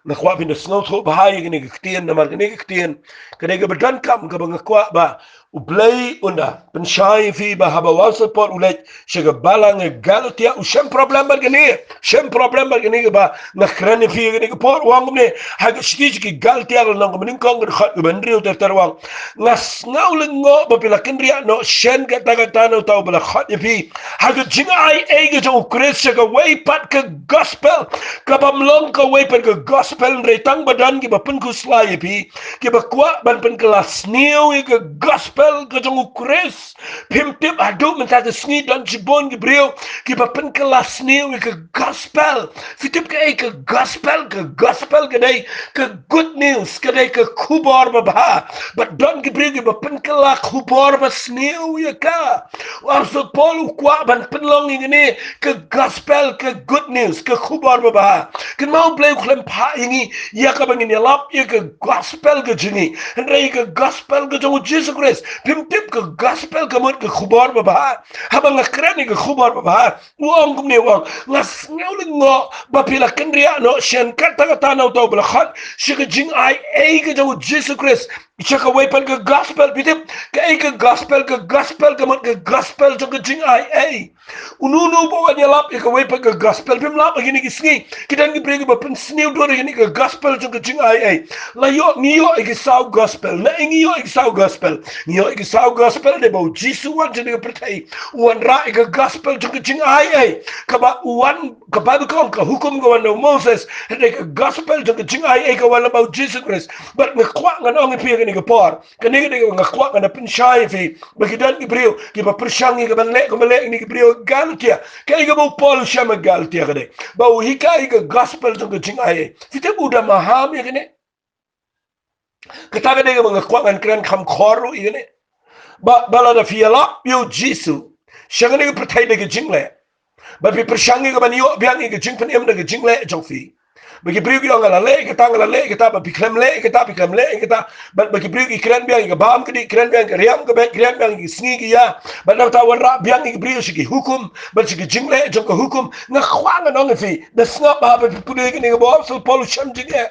[SPEAKER 1] na kwa fin na snow to ba hay kene gktin na mar kene gktin kene ge badan kam ge banga kwa ba Ublay una pensyai fi bahaba wasapot ulet siya balang galatia usem problem bagani sem problem bagani ba nakrani fi gani por wang ne hag stij ki galatia nang mening kong khat bandri utar tarwang ngas ngauling ngo bapila kenria no shen kata kata no tau bala khat fi hag jingai ege jo kris ka way pat ka gospel ka bamlong ka way pat ka gospel retang badan ki bapun kuslai fi ki bakwa ban pen kelas new ka gospel ke jong ukres pimtip adu mentata sni dan jibon gibril ki papen kelas ni ke gospel fitip ke gospel ke dai ke good news ke dai ke kubar ba but don gibril ki papen kelas kubar ba sni ya ka warso polu kwa ban penlong ini ke gospel ke good news ke kubar ba ken mau play klem pa ini ya ka bangin ya lap ya ke gospel ke jini hendai ke gospel ke jong Jesus Christ pimtip ke gospel kamut ke khubar baba habang akrani ke khubar baba wong kumne wong ngas ngauling ngo bapila kendria no shen kata kata no to bla khat shika jing ai ke jo Jesus Christ chaka wepan ke gospel pitip ke gospel kamut ke gospel jo ke jing ai ununu bawa nyalap ke wepan ke gospel pim lap gini kisngi kidan ki bregi bapen sniu do gini ke gospel jo ke jing ai la yo ni yo ke sau gospel na ingi yo ke sau gospel ni yo ke sau gospel de bau jisu wan je pertai wan ra ke gospel jo ke jing ai ka ba wan ka ba ko ka hukum go wan Moses de ke gospel jo ke jing ai ka wan bau Jesus Christ but me kwa ngan ong pi ke ni ke por ke ni de nga kwa ngan pin shai fi ba ki dan ki brio ki ba pershangi ke ban le ko le ni ke brio galtia ke ke bau pol shama galtia ke de bau hikai ke gospel jo ke jing ai fite buda maham ya ke ne kataga de nga kwa ngan kran kham khoru ne bala da fiala yo jisu shangani ke pertai de ke jingle ba pi pershangi ke ban yo biang ke jing pen em de ke jingle jofi bagi beri kita ngala le kita ba pi klem le kita bagi beri kren biang ke bam ke di kren biang ke riam ke kren biang ke sngi ke ya ba na ta warra biang ke beri shi hukum ba shi jingle jong ke hukum na khwang no fi da snga ba ba pi pude ke ni bo so polu sham jinge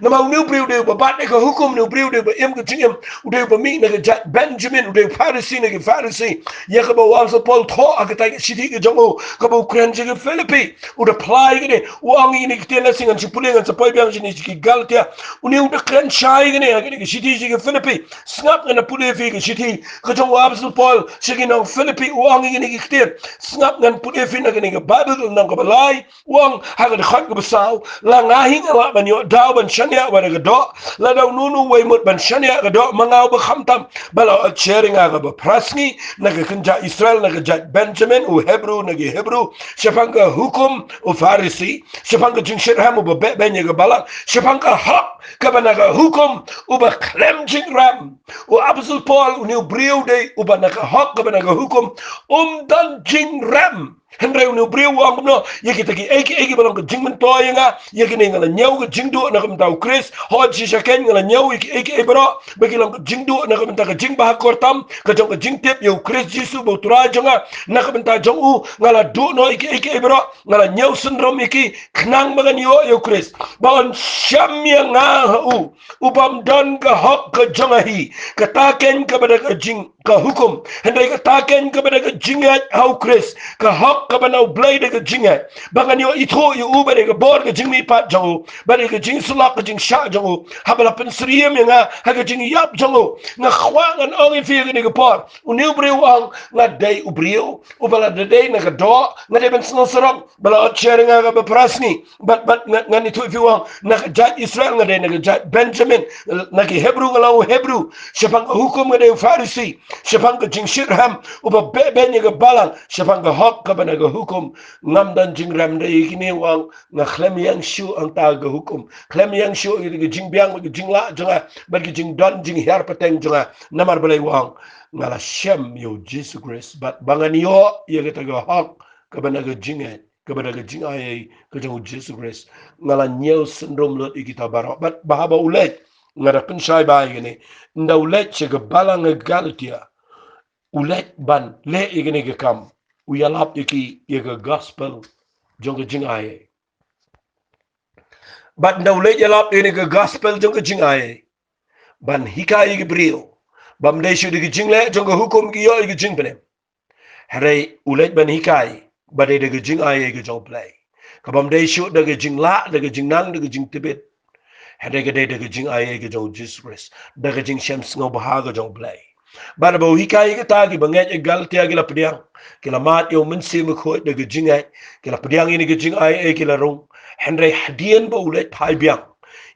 [SPEAKER 1] nama uniu priu de ba de ko hukum ni priu de ba em ko tingem ude ba mi na ga Benjamin ude Pharisee na ga Pharisee ya ka ba wa so Paul tho agata ga sidi ga jongo ka ba Ukraine ga Philippi ude apply ga ne wang ni ki tela singan si pulengan sa poi biang ni ki Galatia uniu de kren shai ga ne ga sidi ga Philippi snap na pule fi ga sidi ka jongo wa so Paul sigi na Philippi wang ni ki te snap na pule fi na ga Bible na ga balai wang ha ga khat ga sao la ngahi ga ba ni daw ban shania wa ga do la daw nunu way mut ban shania ga do mangaw ba khamtam bala sharing ga ba prasni na ga kinja Israel na ga Benjamin u Hebrew na ga Hebrew shapanga hukum u Pharisee shapanga jingshirham u ba ben ga bala shapanga hak ka ba na ga hukum u ba klem jingram u Apostle Paul u new brio de u ba na ga hak ka ba na ga hukum dan jingram Henry nu brio wang no yeki taki eki balong ke jingmen to yanga yeki ne ngala nyau ke jingdo na kam tau Chris ho ji shaken ngala nyau eki bro bagi long ke jingdo na kam ta ke jing ba kortam ke jong ke jing tep yo Chris jisu bo tura jonga na kam ta jong u ngala do no eki bro ngala nyau syndrome eki knang magan yo Chris baon sham nga u bam dan ke hok ke jonga hi ke taken ke bada ke jing ke hukum Henry ke taken ke bada ke jingat hau Chris ke hok kabanau blade ke jinga bangan yo itho yo uba de bor ke jing mi pat jango bari ke jing sulak ke jing sha jango habala pen sriem nga ha ke jing yap jango nga khwangan ong fi ke ke por uniu breu ang nga dai ubriu ubala de dai na do nga de ben sno sorong bala sharing nga ba prasni but nga ni tu fi wang na jat Israel nga de na jat Benjamin na ke Hebrew nga law Hebrew shapang hukum nga de Pharisee shapang ke jing shirham uba ben nga balang shapang hok ka ga hukum ngam dan jingram de ikini wang nga khlem yang shu ang ta ga hukum khlem yang shu ga jing biang ga jing la janga ba ga jing don jing her pateng janga namar balai wang ngala shem yo Jesus Christ but bangan yo ye ga ga hak ka ga jing ga jing ai ga jang Jesus Christ ngala nyel syndrome lot ikita baro but bahaba ulet ngara pen shai ba gini nda ulet che ga balang Galatia ulet ban le igini ga kam uyalap iki yaga gospel jonga jingaye but no le yalap ini ga gospel jonga jingaye ban hikai ga brio bam dai shu de jing le jong hukum ki yo ge jing penem hare ulet ban hikai ba de jing ai ge jong play ka bam dai shu de jing la de jing nang de jing tibet hare ge de jing ai ge jong Jesus de jing shams ngo ba ge jong play bana bo hikai ge ta gi banget e gal tia gi la pdiang ki la mat yo min sim ko de jing ai ki la pdiang ni ge jing ai ki la rong henry hadien bo ulet pai biang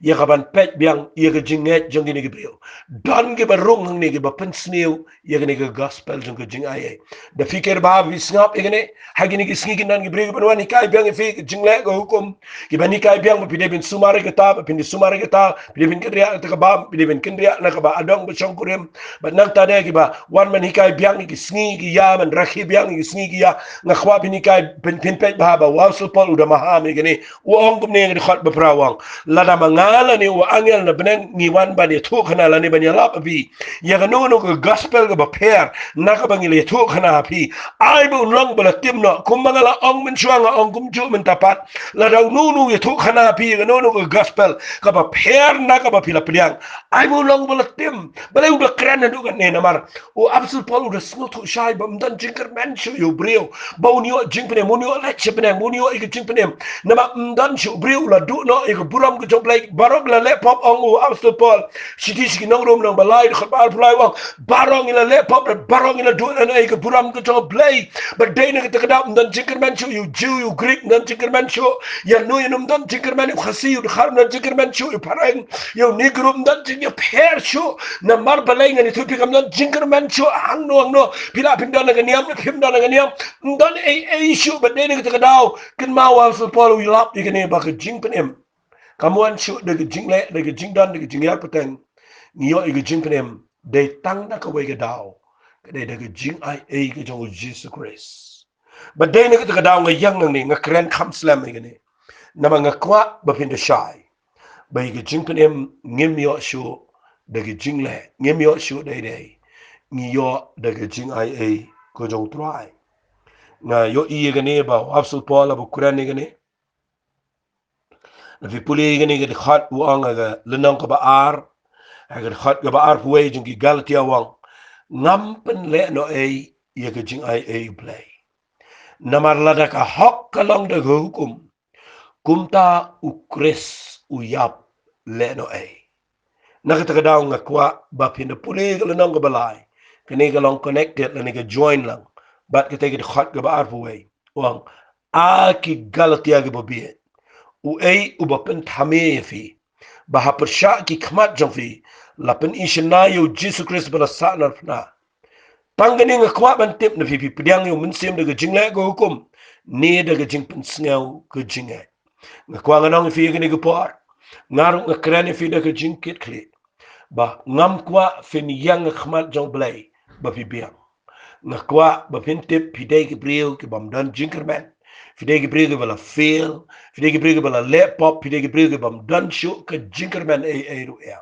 [SPEAKER 1] ia kaban pet biang ia ke jinget jong ini ke brio dan ke barung hang ni ke bapen snew ia ke ni ke gospel jong ke jing ai da fikir ba bi snap ia ke ni hagi ni ke sngi nan ke brio banwan ni kai biang fi ke jingle ke hukum ke bani kai biang bi de bin sumare ke ta bin sumare ke ta bi bin ke ria ta ba bi bin kin ria na ka ba adong be chong kurim ba nang ta de ke ba wan man hi kai biang ni ke sngi ke ya man rakhi biang ni ke sngi ke ya na khwa bi ni kai bin pet ba ba wasul pol udah maham ni ke ni uong kum ni ke khot ba prawang lada mangala ni wa angel na beneng ni wan ba ni thu khana la ni ban ya lap bi ya ga no no gospel ga ba per na ka bang le thu khana pi ai bu long ba la tim no kum mangala ong min chuanga ong kum chu min tapat la da no no ye thu khana pi ga no no gospel ka ba per na ka ba pi la priang ai bu long ba la tim ba le ba kran na du ga ne na mar o absolute pol da sno thu shai ba mdan jinker man chu yo brio ba unio jingpene munio la chepene munio ik jingpene na ma mdan chu brio la du no ik buram ko jom play barok la le pop on o absolute pol siti siki nong rom nong balai de khbar play wang barong ila le pop barong ila du na ik buram ko jom play but de ne ka da mdan jinker man chu you Jew you Greek mdan jinker man chu ya no ye mdan jinker man khasi you khar mdan jinker man chu parang yo negro mdan jinker per chu na mar balai ngani thu pi kam mdan jinker man chu ang no pila pindan na ganiam na pindan na ganiam mdan e chu but de ne ka da kin ma wa so pol we lap de ne ba ka jing penem kamuan chu de jing le de jing dan de jing yar peteng nio e jing penem de tang na ka we ga dao de jing ai e ga jong Jesus Christ but de ne ka dao nga yang nang ni nga kren kham slam ni na ma nga kwa ba pin de shai ba ga jing penem ngim yo shu de jing le ngim yo shu de nio de jing ai e ko jong try na yo i ga ne ba absolute pol ba kuran ni ga ne na vi puli ga ni ga khat wang ga lenang ka ba ar ga khat ga ba ar puwe jing ki galtia wang ngam pen le no e ye ga jing ai e play na mar la da ka hok ka long de hukum kumta ukres uyap le no e na ka ta daw nga kwa ba pin puli ga lenang ga balai kini ga long connected la ni ga join lang bat ka te ga khat ga ba ar puwe wang a ki galtia ga bobiet u ei u bapen thame fi ba ha persha ki khmat jong fi lapen ishna yo Jesus Christ bala sa na na pangani nga kwa ban tip na fi pdiang yo min sem de jingle go hukum ne de jing pen sngaw ko jinga nga kwa nga nong fi ni go por ngar nga krane fi de jing kit kle ba ngam kwa fin yang khmat jong blai ba fi biang nga kwa ba fin tip fi de bril ki bam dan jinkerman fidegi brige bala fail fidegi brige bala laptop fidegi brige bam dan show ka jinkerman e ru ya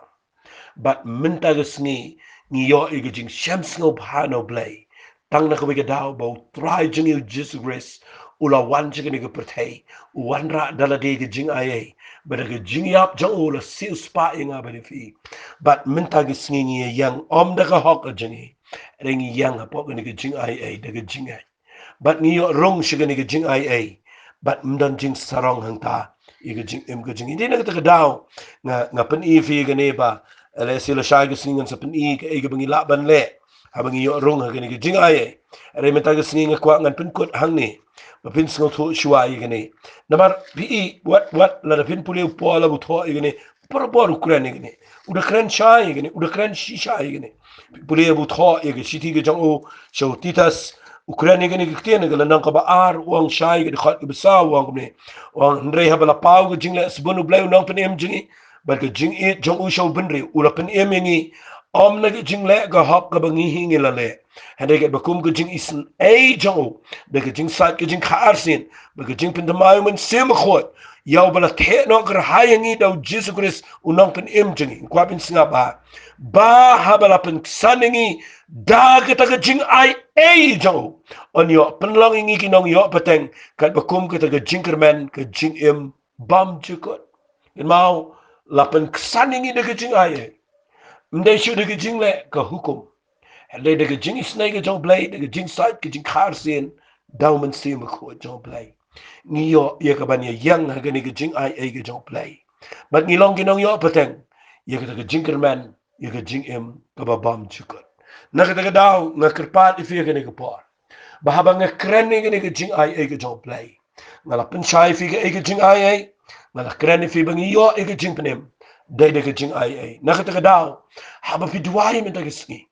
[SPEAKER 1] but minta gesni ni yo e jing shams no phano blay tang na ko ga daw bo try jing you Jesus Christ ula wan jing ni ko perthai wan ra dala de jing ai but ga jing yap jang ula siu spa inga ba fi but minta gesni ni yang om da ka hok jing ring yang apok ni ga jing ai da ga jing ai but ni rong shigani ga jing ai but mdan jing sarong hangta i ga jing em ga jing hindi na ka daw nga pen i fi ga ne ba ele sila shay ga singan sa pen i ga bangi laban le habang i rong ga ni ga jing ai re meta ga singa kwa ngan pen kot hang ni ba pin sngo thu shwa i ga ni namar pi what la pin puli po la bu tho i ga ni por ukran i ga ni uda kran shay i ga ni uda kran shisha i ga ni puli bu tho i ga shiti ga jang o show titas Ukraine gani kitian gala nang ka ba ar wang shai ga khat ga sa wang ne wang ndre ha bala pau ga jingle sbonu blai nang pen em jingi ba ga jing e jong u show binri ula pen em ngi om na ga jingle ga hop ga bangi hingi la le hande ga bakum ga jing is e jong da ga jing sat ga jing khar sin ba ga jing pen da mai mun sem khot yaw bala the no gar hayangi da Jesus Christ unang pen em jingi kwa bin singa ba ha bala pen saningi da ga ta ga jing ai e jong on yo penlong ingi kinong yo pateng kat bakum ka ga jinkerman ka jing em bam jikot in mau lapen ksaningi de ga jing ai Mde shu de jing le ka hukum. Le de jing snake ke jong play, de jing side ke jing kar sin, down men sim ko jong play. Ni yo ye ka ban ye yang ha ke jing ai ke jong play. But ni long kinong yo pateng. Ye ka jing kerman, ye ka jing em ka ba bam chukot. Na ka daw nga kerpat if ye ke por. Bahaba nga kren ni ke jing ai ke jong play. Ngala penchai fi ke jing ai. Ngala kren fi bang yo ke jing penem. Dai de ke jing ai. Na ka daw haba fi duai men ta gisni.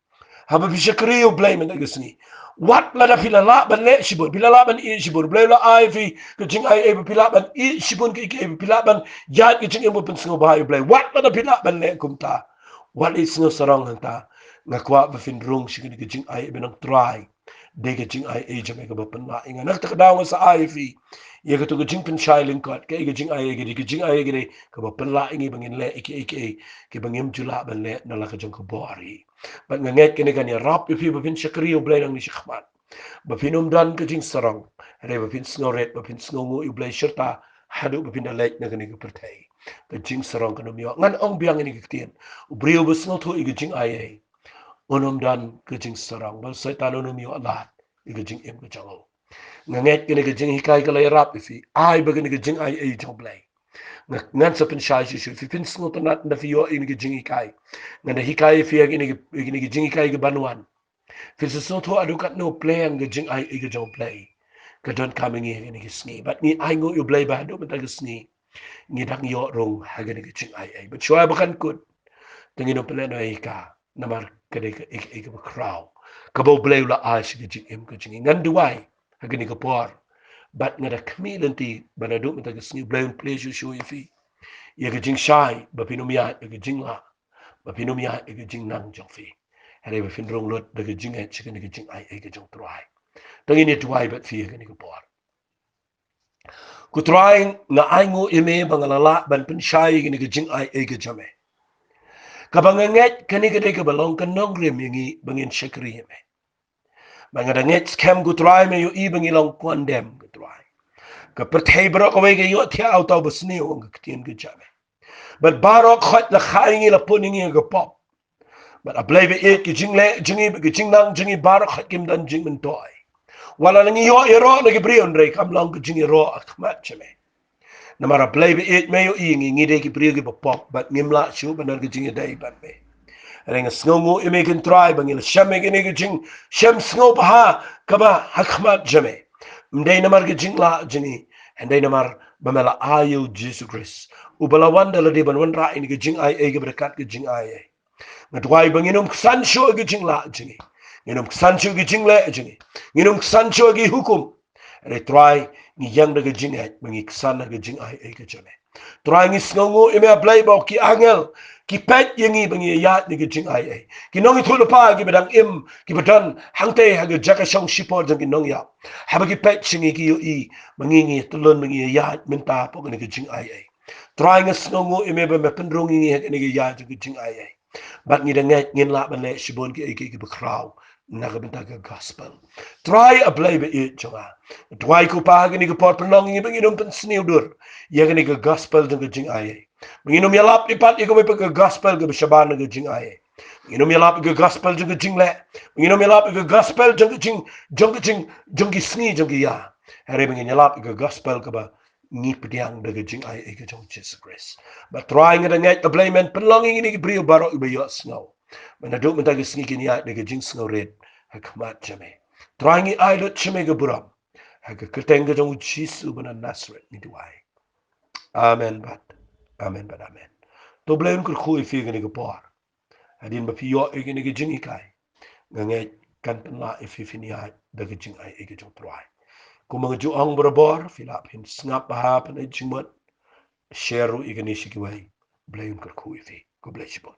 [SPEAKER 1] Haba fi shakriyo play men ta gisni. Wat la da pila la ban le shibun pila la ban i shibun play la ai fi ke jing ai pila ban i shibun ke pila ban ya ke jing em pen singo bahai play. Wat la da pila ban le kumta. Wat is no sarong hanta. Nga kwa ba fin rung shi ke jing ai benang try. De ke jing ai jame ka ba pen la inga nak ta daw sa ai fi. Ye ke to ke jing pen shai ling kot ke jing ai ke jing ai ke ka ba pen la ingi bangin le ke bangim jula ban le na la ka jong ko bori. But nga nget kene kan ya rap if you been shakri o blay nang ni shikman. Ba pinum dan ka jing sarang. Re ba pin snoret ba pin snongu i blay shirta hadu ba pin da lek na kani ka pertai. Ka jing sarang ka yo. Ngan ong biang ini kitien. Ubriyo ba snot ho i ka jing ay. Unom dan ka jing sarang. Ba saitan unom yo alat i ka jing im ka jango. Nga nget kene ka jing hikay ka lay rap if ay ba kene ka jing ay jong blay. Ngan sa pensai si fi pin snot na fi yo ini ka jing hikay. Nga na hikay fi ini ka jing hikay ka banuan. Fil se so to adukat no play ang jing ai ga jong play. Ka don coming in ni gisni. But ni ai ngo you play ba do mata gisni. Ni dak yo rong ha ga ni jing ai. But shoy bakan kut. Tengi no play no ai ka. Namar ka de ka Bakhraw. Ka bo play la ai si jing em ka jing. Ngan duai ha ga ni ka por. But nga da kamilanti ba na do mata gisni play you show fi. Ye ga jing shai ba pinumya ga jing la. Ba pinumya ga jing nang jong fi. Hare ba fin rong lot daga jing ai chicken daga jing ai ga jong try. Tangi ni try bat fi ga ni ko por. Ku try na ai ngo ime bangalala ban pin shai ga ni ga jing ai ga jame. Ka banganget kani ga de ka balong kan nong rem ngi bangin shakri me. Bangadanget scam ku try me yo i bangi long condemn ku try. Ka perthai bro ko ga yo thia out of sni o ga tien ga jame. But barok khot la khai la puningi ga pop. But I believe it ki jing le jingi ki jing nang jingi barok khot kim dan jing men toy. Wala nang iyo iro na gibrion re kam lang ka jing iro akmat chame. Na mara play be it mayo ingi ngide ki brio ki pop but ngimla shu banar ka jing day ban me. Renga sngongo ime kan try bangil shame ki ne jing shem sngo ha kaba akmat jame. Mday na mar ka jing la jingi and day na mar bamela ayo Jesus Christ. Ubala wanda la di ban wan ra ini ka jing ay ka berkat ka jing ay. Ngatway banginom sancho ka jing la jingi. Nginom sancho ki jing le jingi. Nginom sancho ki hukum. Re try ni yang daga jing ay mangi sana ga jing ay ka jame. Try ngi sngongo ime apply ba ki angel ki pet yangi bangi ya ni ga jing ay. Ki nongi thulu pa ki bedang im ki bedan hangte ha ga jaka shong shipo jang ki nong ya. Haba ki pet chingi ki yo i mangi ngi tulun mangi ya minta po ga jing ay. Try ngi sngongo ime ba me pendrong ngi ha ga ya jing ay. But ni denget ngin la ban le shibon ki Bakhraw na ga benta ga gospel. Try a play be it chunga. Try ko pa ga ni ga pot penong ngi bangi dum pen sniu dur. Ya ga ni ga gospel ga jing ay. Bangi dum yalap ipat iko be ga gospel ga shaban ga jing ay. Bangi dum yalap ga gospel ga jing le. Bangi dum yalap ga gospel ga jing ki sni jing ki ya. Hare bangi yalap ga gospel ga ba ni pediang daga jing ay ga jong Jesus Christ. But trying it ngai the blame and belonging ini brio baro ibe yo snow. When I don't menta gisni kini ya daga jing snow red ha kmat jame. Trying it I lot chime ga buram. Ha ga kerteng ga jong Jesus bana Nazareth ni duai. Amen but amen. To blame kur khu ifi ga ni ga por. Hadin ba fi yo ga ni ga jing ikai. Ngai kan penla ifi fini ya daga jing ay ga jong try. Kung mga juang barabor, Philippine snap hapon ay jingmot, share iganishi kiway, blame kurkuifi, ko bless you.